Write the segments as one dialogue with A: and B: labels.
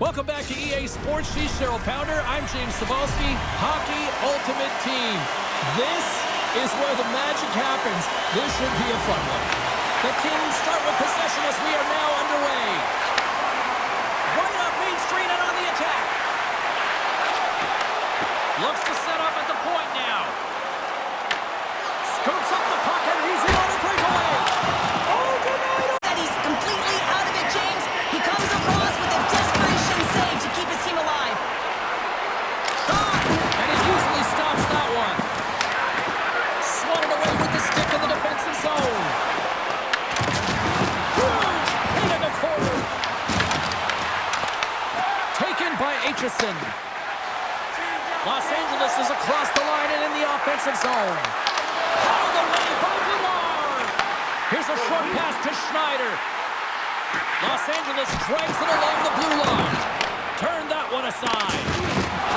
A: Welcome back to EA Sports. She's Cheryl Pounder. I'm James Cebulski. Hockey Ultimate Team. This is where the magic happens. This should be a fun one. The Kings start with possession as we are now underway. Right up Main Street and on the attack. Looks to set up at the point now. Scoops up the puck and he's in on a breakaway. Oh, good night.
B: That he's completely out of it, James. He comes across with a desperation save to keep his team alive.
A: Shot! And he usually stops that one. Swatted away with the stick in the defensive zone. Huge hit in the corner. Taken by Aitchison. Los Angeles is across the line and in the offensive zone. Hauled away by Villard. Here's a short pass to Schneider. Los Angeles drags it along the blue line. Turn that one aside.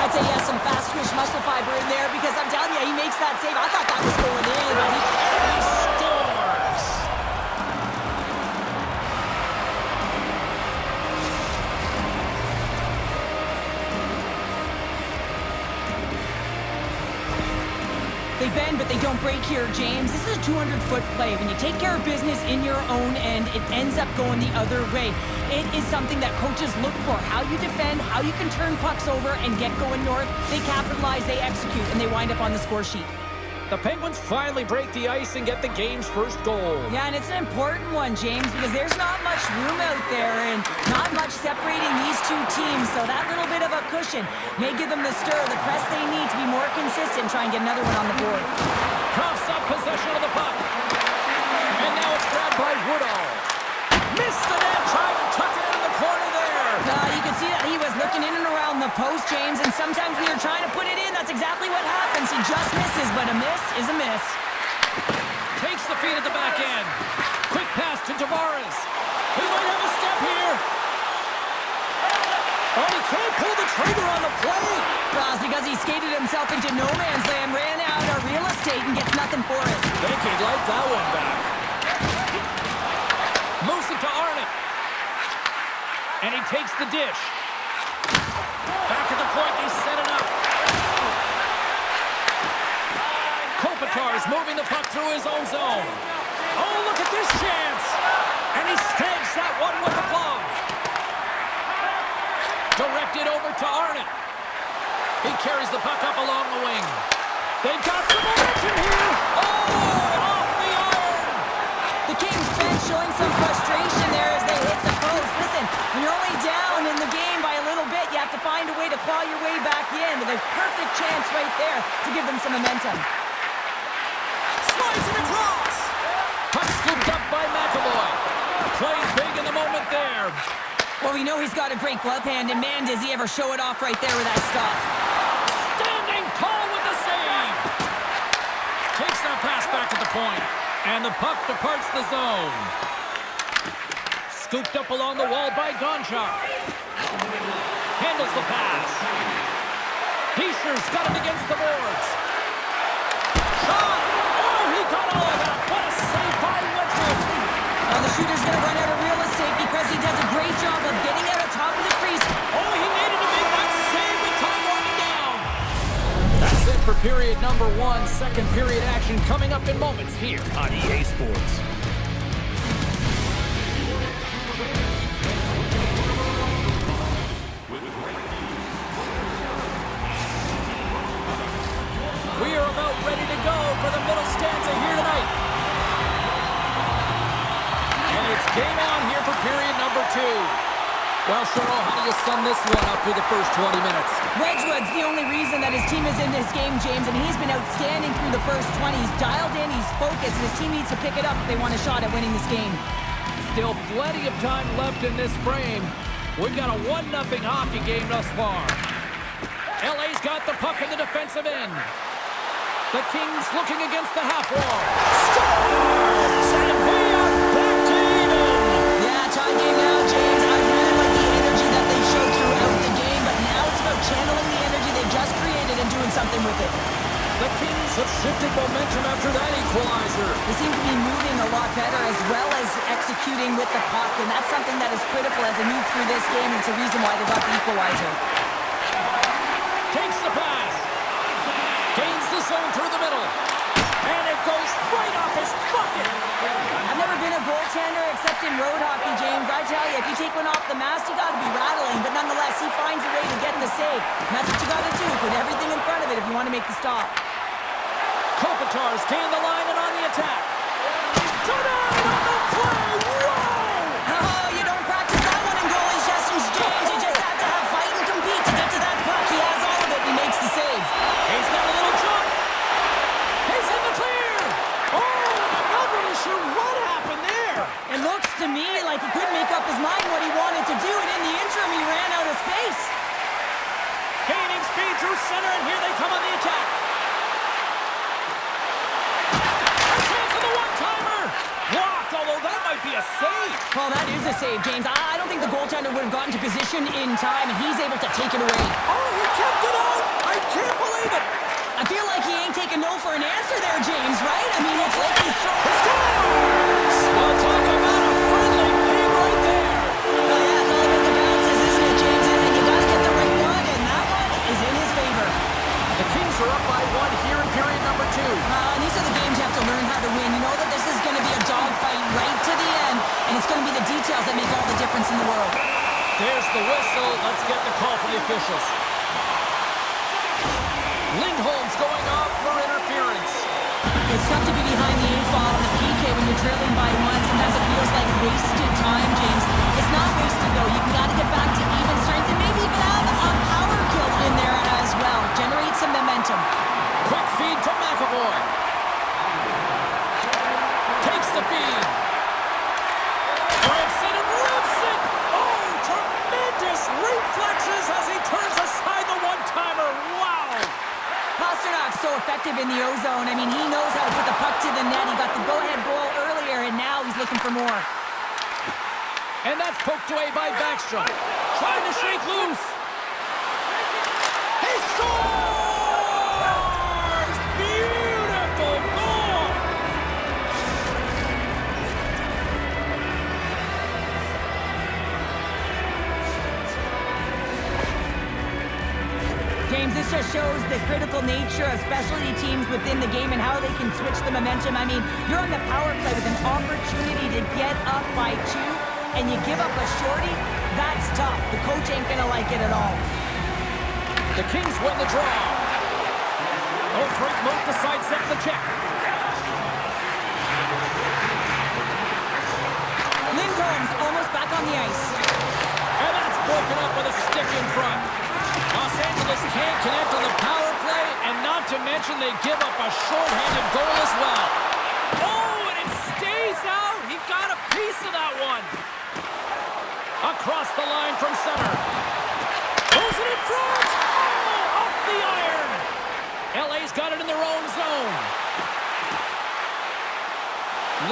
B: I'd say he has some fast twitch muscle fiber in there because I'm telling you, he makes that save. I thought that was going in, but
A: He scores.
B: they bend, but they don't break here, James. This is a 200-foot play. When you take care of business in your own end, it ends up going the other way. It is something that coaches look for. How you defend, how you can turn pucks over and get going north. They capitalize, they execute, and they wind up on the score sheet.
A: The Penguins finally break the ice and get the game's first goal.
B: Yeah, and it's an important one, James, because there's not much room out there and not much separating these two teams, so that little bit of a cushion may give them the stir, the press they need to be more consistent, try and get another one on the board.
A: Coughs up possession of the puck. And now it's grabbed by Woodall. Missed the net, trying to tuck it in the corner there.
B: You can see that he was looking in and around the post, James, and sometimes when you're trying to put it in, that's exactly what happens. He just misses, but a miss is a miss.
A: Takes the feed at the back end. Quick pass to Tavares. He might have a step here. Oh, he can't pull the trigger on the play.
B: Well, it's because he skated himself into no man's land, ran out of real estate, and gets nothing for it.
A: Think he'd like that one back. Moves it to Arnott. And he takes the dish. Back at the point, they set it up. Kopitar's moving the puck through his own zone. Oh, look at this chance. And he snags that one with the glove. Directed over to Arnott. He carries the puck up along the wing. They've got some momentum here. Oh, off the iron.
B: The Kings bench showing some frustration there as they hit the post. Listen, when you're only down in the game by a little bit, you have to find a way to claw your way back in. With a perfect chance right there to give them some momentum.
A: Slides it across. Puck scooped up by McAvoy. Plays big in the moment there.
B: Well, we know he's got a great glove hand, and man, does he ever show it off right there with that stop.
A: Standing tall with the save. Takes that pass back to the point. And the puck departs the zone. Scooped up along the wall by Gonchar. Handles the pass. Heischer's got it against the boards. Shot! Oh, he got all of that. What a save by Woodruff.
B: Now the shooter's going to run out of real estate because he does a great job of getting out of top of the crease.
A: Oh, he needed to make that save with time running down. That's it for period number one. Second period action coming up in moments here on EA Sports. We are about ready to go for the middle stanza here tonight. And it's game on here for period number two. Well, Cheryl, how do you sum this one up through the first 20 minutes?
B: Wedgwood's the only reason that his team is in this game, James, and he's been outstanding through the first 20. He's dialed in, he's focused, and his team needs to pick it up if they want a shot at winning this game.
A: Still plenty of time left in this frame. We've got a 1-0 hockey game thus far. LA's got the puck in the defensive end. The Kings looking against the half wall. Scores! And we are back to even.
B: Yeah, tie game now, James. I really like the energy that they showed throughout the game, but now it's about channeling the energy they just created and doing something with it.
A: The Kings have shifted momentum after that equalizer.
B: They seem to be moving a lot better as well as executing with the puck, and that's something that is critical as they move through this game. It's a reason why they got the equalizer.
A: Takes the pass. Gains the zone through the middle. And it goes right off his bucket.
B: I've never been a goaltender except in road hockey, James. I tell you, if you take one off the mast, you got to be rattling. But nonetheless, he finds a way to get the save. And that's what you got to do. Put everything in front of it if you want to make the stop.
A: Kopitar's gained the line and on the attack. Denied on the play. Whoa!
B: Oh, you don't practice that one in goalie sessions, James. You just have to have fight and compete to get to that puck. He has all of it. He makes the save.
A: He's got a little jump. He's in the clear. Oh, I'm not really sure what happened there.
B: It looks to me like he couldn't make up his mind what he wanted to do, and in the interim, he ran out of space.
A: Gaining speed through center, and here they come on the attack. A chance of the one-timer. Blocked, although that might be a save.
B: Well, that is a save, James. I don't think the goaltender would have gotten to position in time, and he's able to take it away.
A: Oh, he kept it out. I can't believe it.
B: I feel like he ain't taking no for an answer there, James, right? I mean, it's like he's throwing...
A: Scores! Well, talk about a friendly game right there.
B: Well, yeah, it's all about the bounces, isn't it, James? And you got to get the right one, and that one is in his favor.
A: The Kings are up by one here in period number 2.
B: And these are the games you have to learn how to win. You know that this is going to be a dogfight right to the end, and it's going to be the details that make all the difference in the world.
A: There's the whistle. Let's get the call from the officials. Lindholm's going off for interference.
B: It's tough to be behind the 8 ball on the PK when you're trailing by one. Sometimes it feels like wasted time, James. It's not wasted, though. You got to get back to even strength and maybe even have a power kill in there as well. Generate some momentum.
A: Quick feed to McAvoy. Takes the feed. Rips it and rips it. Oh, tremendous reflexes as he turns aside the one-timer. Wow.
B: Pasternak's so effective in the O-zone. I mean, he knows how to put the puck to the net. He got the go-ahead goal earlier, and now he's looking for more.
A: And that's poked away by Backstrom. Trying to shake loose. He scores! Beautiful goal!
B: James, this just shows the critical nature of specialty teams within the game and how they can switch the momentum. I mean, you're on the power play with an opportunity to get up by 2, and you give up a shorty. That's tough. The coach ain't gonna like it at all.
A: The Kings win the draw. Oh, great move to sidestep the check.
B: Lindholm's almost back on the ice.
A: And that's broken up with a stick in front. Los Angeles can't connect on the power play, and not to mention they give up a shorthanded goal as well. Oh, and it stays out. He got a piece of that one. Across the line from center. Throws it in front. Oh, off the iron. LA's got it in their own zone.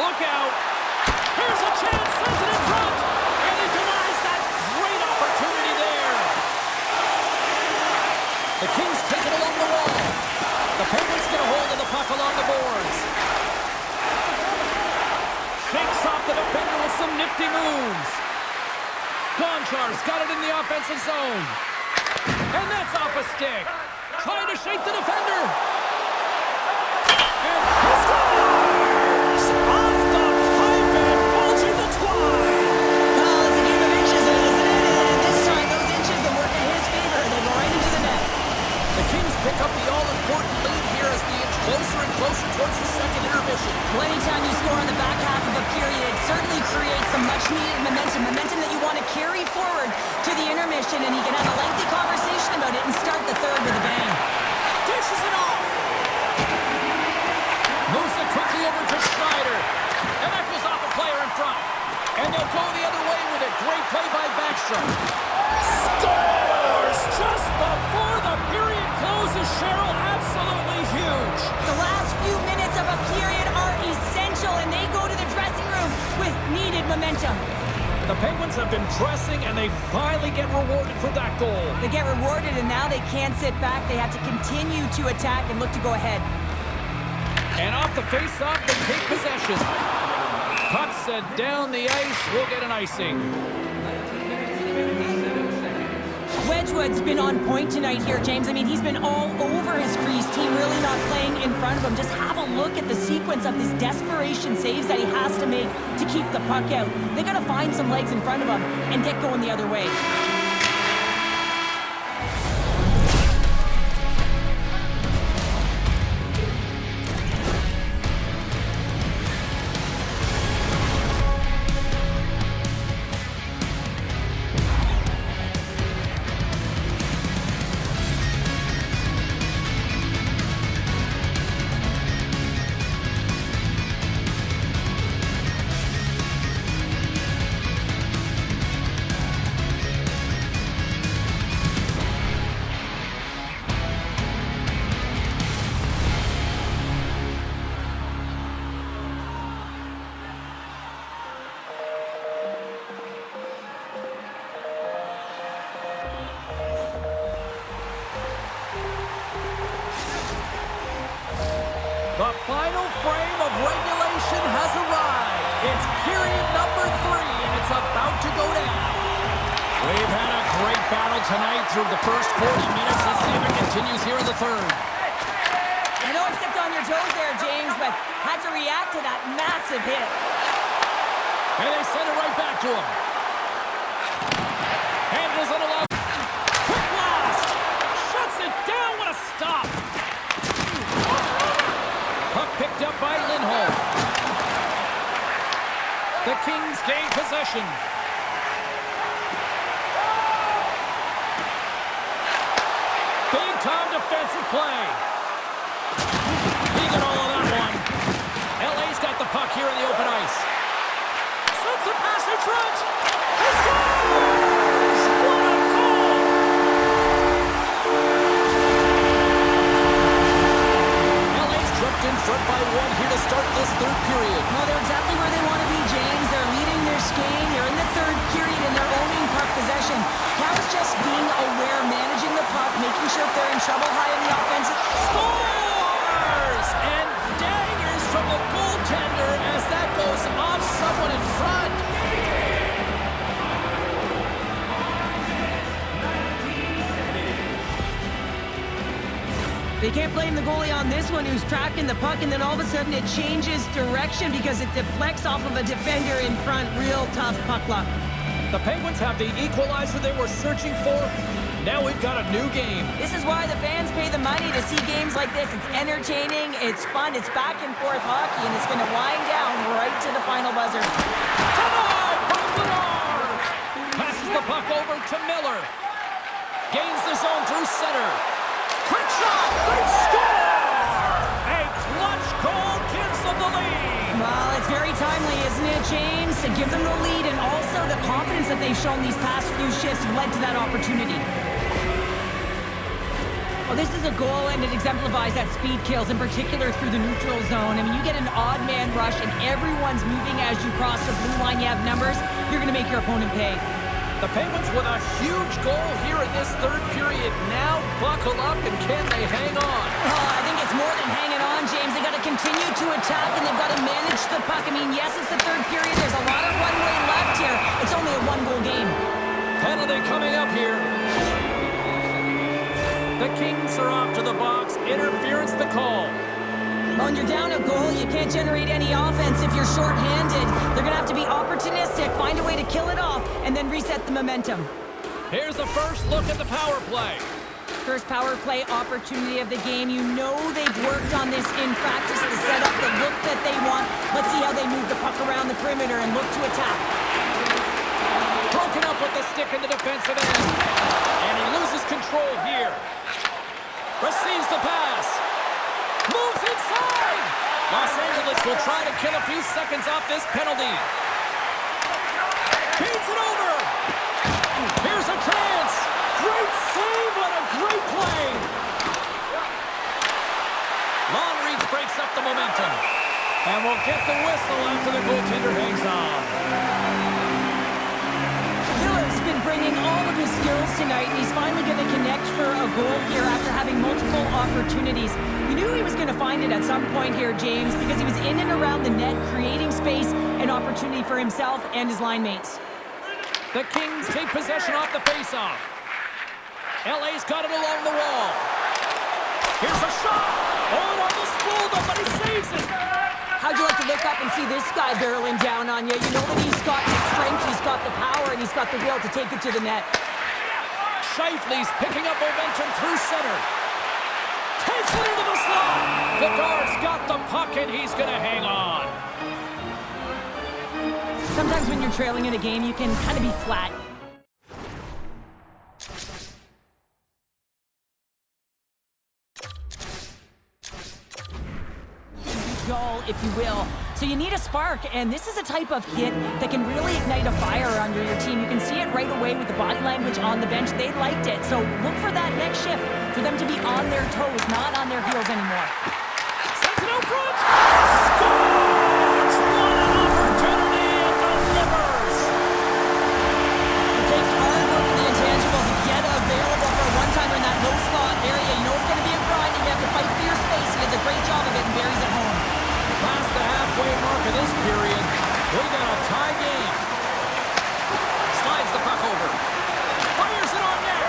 A: Look out. Here's a chance. Sends it in front. And he denies that great opportunity there. The Kings take it along the wall. The Penguins get a hold of the puck along the boards. Shakes off the defender with some nifty moves. Gonchar's got it in the offensive zone. And that's off a stick. Trying to shake the defender. And he scores! Off the pipe and bulging the twine.
B: Well, it's a game of inches, isn't it? And this time, those inches that work in his favor. They go right into the net.
A: The Kings pick up the all-important lead here as we inch closer and closer towards the second intermission.
B: Well, anytime you score in the back half of a period, it certainly creates some much-needed momentum that you want to carry forward to the intermission, and you can have a lengthy conversation about it and start the third with a bang.
A: Dishes it off. Moves it quickly over to Schneider. And that goes off a player in front. And they'll go the other way with it. Great play by Backstrom. Scores just before the period closes, Cheryl. Absolutely huge.
B: The last few minutes of a period are essential, and they go to the dressing room with needed momentum.
A: The Penguins have been pressing, and they finally get rewarded for that goal.
B: They get rewarded, and now they can't sit back. They have to continue to attack and look to go ahead.
A: And off the face-off, they take possession. Puck and down the ice. We'll get an icing.
B: Wedgwood's been on point tonight here, James. I mean, he's been all over his crease team, really not playing in front of him. Just have a look at the sequence of his desperation saves that he has to make to keep the puck out. They got to find some legs in front of him and get going the other way.
A: The final frame of regulation has arrived. It's period number 3, and it's about to go down. We've had a great battle tonight through the first 40 minutes. Let's see if it continues here in the third.
B: I know I stepped on your toes there, James, but had to react to that massive hit.
A: And they send it right back to him. And doesn't allow. Quick blast! Shuts it down. What a stop! Puck picked up by Lindholm. The Kings gain possession. Big-time defensive play. He got all of that one. LA's got the puck here in the open ice. Sends a pass in front. He scores! What a goal! LA's jumped in front by 1 here to start this third period.
B: Well, they're exactly where they want to be, James. They're leading their skate. They're in the third period, and they're owning puck possession. Now it's just being aware, managing the puck, making sure if they're in trouble high in the offensive.
A: Scores! And dangers from the goaltender as that goes off someone in front.
B: They can't blame the goalie on this one who's tracking the puck, and then all of a sudden it changes direction because it deflects off of a defender in front. Real tough puck luck.
A: The Penguins have the equalizer they were searching for. Now we've got a new game.
B: This is why the fans pay the money to see games like this. It's entertaining, it's fun, it's back and forth hockey, and it's going to wind down right to the final buzzer.
A: Denied by Bedard! Passes the puck over to Miller. Gains the zone through center. Quick shot! They score! A clutch goal gives them the lead.
B: Well, it's very timely, isn't it, James? To give them the lead, and also the confidence that they've shown these past few shifts led to that opportunity. Well, this is a goal, and it exemplifies that speed kills, in particular through the neutral zone. I mean, you get an odd man rush, and everyone's moving as you cross the blue line. You have numbers. You're going to make your opponent pay.
A: The Penguins with a huge goal here in this third period. Now buckle up, and can they hang on?
B: Oh, I think it's more than hanging on, James. They got to continue to attack, and they've got to manage the puck. I mean, yes, it's the third period. There's a lot of runway left here. It's only a one-goal game.
A: Penalty coming up here. The Kings are off to the box. Interference the call.
B: Well, when you're down a goal, you can't generate any offense if you're short-handed. They're going to have to be opportunistic, find a way to kill it off, and then reset the momentum.
A: Here's the first look at the power play.
B: First power play opportunity of the game. You know they've worked on this in practice, the setup, the look that they want. Let's see how they move the puck around the perimeter and look to attack.
A: Broken up with the stick in the defensive end. And he loses control here. Receives the pass. Moves inside! Los Angeles will try to kill a few seconds off this penalty. Feeds it over! Here's a chance! Great save! What a great play! Long reach breaks up the momentum. And we'll get the whistle after the goaltender hangs on.
B: Miller's been bringing all of his skills tonight, and he's finally going to connect for a goal here after having multiple opportunities. You knew he was going to find it at some point here, James, because he was in and around the net, creating space and opportunity for himself and his line mates.
A: The Kings take possession off the faceoff. LA's got it along the wall. Here's a shot. Oh, it almost fooled him, but he saves it.
B: How'd you like to look up and see this guy barreling down on you? You know that he's got the strength, he's got the power, and he's got the will to take it to the net.
A: Scheifele's picking up momentum through center. Takes it into the slot. Bedard's got the puck, and he's going to hang on.
B: Sometimes when you're trailing in a game, you can kind of be flat. Dull, if you will. So you need a spark, and this is a type of hit that can really ignite a fire under your team. You can see it right away with the body language on the bench. They liked it. So look for that next shift, for them to be on their toes, not on their heels anymore.
A: Sends it out front. Scores! What an opportunity and delivers.
B: It takes hard work in the intangibles to get available for a one-timer in that low slot area. You know it's going to be a grind, and you have to fight for your space. He does a great job of it and buries it home.
A: Past the halfway mark of this period, we got a tie game. Slides the puck over. Fires it on net.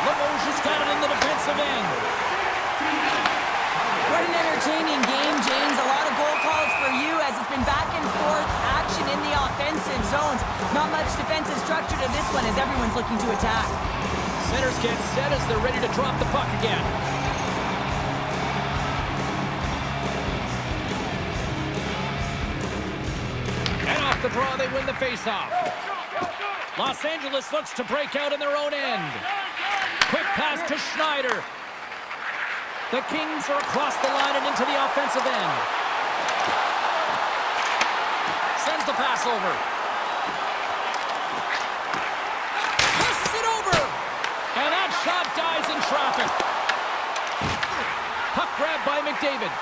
A: Limoges has got it in the defensive end.
B: What an entertaining game, James. A lot of goal calls for you as it's been back and forth action in the offensive zones. Not much defensive structure to this one as everyone's looking to attack.
A: Centers get set as they're ready to drop the puck again. And off the draw, they win the faceoff. Los Angeles looks to break out in their own end. Quick pass to Schneider. The Kings are across the line and into the offensive end. Sends the pass over. Passes it over. And that shot dies in traffic. Puck grabbed by McDavid.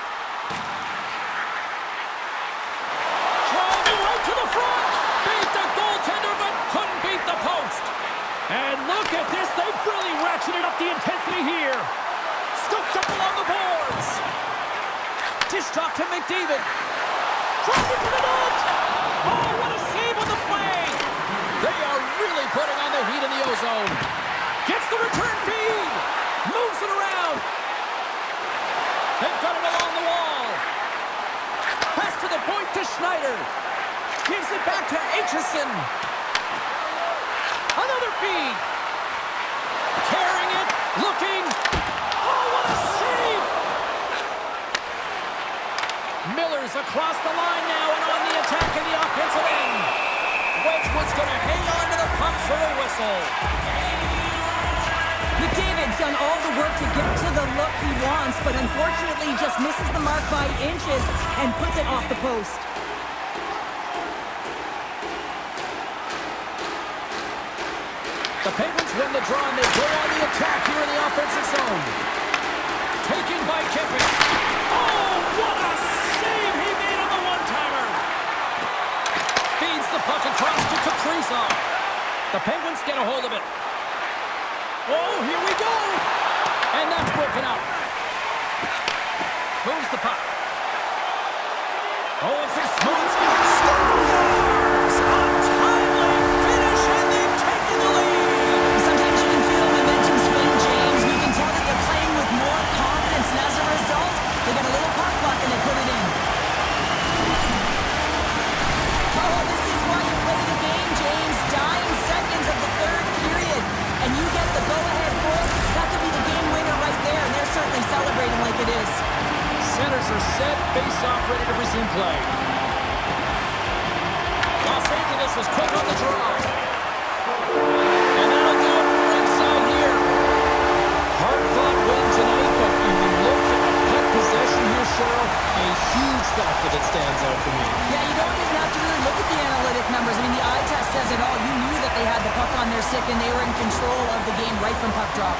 A: Driving right to the front. Beat the goaltender, but couldn't beat the post. And look at this. They've really ratcheted up the intensity here. Scooped up along the boards. Dished off to McDavid. Dropped into the net. Oh, what a save on the play. They are really putting on the heat in the ozone. Gets the return feed. Moves it around. They've got it along the wall. Pass to the point to Schneider. Gives it back to Aitchison. Another feed. Carrying it. Looking. Oh, what a save. Miller's across the line now and on the attack in the offensive end. Wedgwood's going to hang on to the puck for a whistle.
B: McDavid's done all the work to get to the look he wants, but unfortunately just misses the mark by inches and puts it off the post.
A: The Penguins win the draw and they go on the attack here in the offensive zone. Taken by Kempin. Oh, what a save he made on the one-timer. Feeds the puck across to Kaprizov. The Penguins get a hold of it. Oh, here we go. And that's broken out. Moves the puck. Oh, it's a smooth scores! A timely finish, and they've taken the lead.
B: Sometimes you can feel momentum swing, James. You can tell that they're playing with more confidence, and as a result, they got a little puck luck and they put it in. Oh, this is why you play the game, James. Dying seconds of the third period, and you get the go-ahead goal. That could be the game winner right there, and they're certainly celebrating like it is.
A: Centers are set, face-off, ready to resume play. Los Angeles is quick on the draw. And that'll do it for ringside here. Hard-fought win tonight, but when you look at puck possession here, Cheryl, a huge factor that stands out for me.
B: Yeah, you don't even have to really look at the analytic numbers. I mean, the eye test says it all. You knew that they had the puck on their stick, and they were in control of the game right from puck drop.